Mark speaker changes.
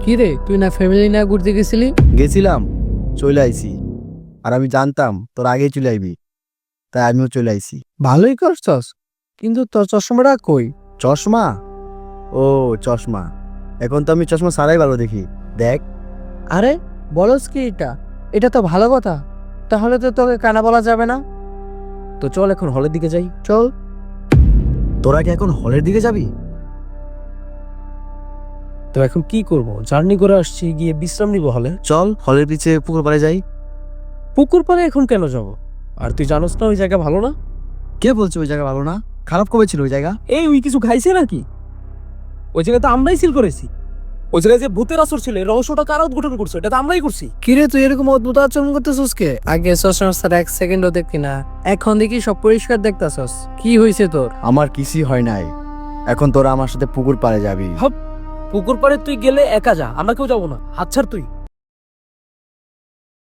Speaker 1: কি রে, তুই না ফ্যামিলি না ঘুরতে গেছিলি?
Speaker 2: গেছিলাম, চলে আইছি। আর আমি জানতাম তোর আগেই চলে আইবি, তাই আমিও চলে আইছি।
Speaker 1: ভালোই করছস, কিন্তু তোর চশমাটা কই?
Speaker 2: চশমা? ও চশমা, এখন তো আমি চশমা ছাড়াই ভালো দেখি। দেখ।
Speaker 1: আরে বলস কি এটা? এটা তো ভালো কথা। তাহলে তো তোকে কানা বলা যাবে না।
Speaker 3: তো চল এখন হলের দিকে যাই।
Speaker 1: চল।
Speaker 2: তোরা কি এখন হলের দিকে যাবি?
Speaker 3: তো এখন কি করব? জার্নি করে আসছি, গিয়ে বিশ্রাম নিব হলে।
Speaker 2: চল হলের পিছে পুকুর পাড়ে যাই।
Speaker 3: পুকুর পাড়ে এখন কেন যাব? আর তুই জানোস না ওই জায়গা ভালো না?
Speaker 2: কে বলছে ওই জায়গা ভালো না? খারাপ কবে ছিল ওই জায়গা?
Speaker 3: এই ওই কিছু খাইছে নাকি? ওই জায়গায় তো আমরাই সিল করেছি। ওই জায়গায় যে ভূতের আসর ছিল, এই রহস্যটা কারা উদ্ঘাটন করছে? এটা তো আমরাই করছি।
Speaker 1: কিরে, তুই এরকম অদ্ভুত আচরণ করতেছস কে? আগে চশমা ছাড়া এক সেকেন্ডও দেখতি না, এখন দেখি সব পরিষ্কার দেখতাছস। কি হয়েছে তোর?
Speaker 2: আমার কিছুই হয় নাই। এখন তোরা আমার সাথে পুকুর পাড়ে যাবি।
Speaker 3: পুকুর পাড়ে তুই গেলে একা যা, আমরা কেউ যাবো না। হাত ছাড় তুই।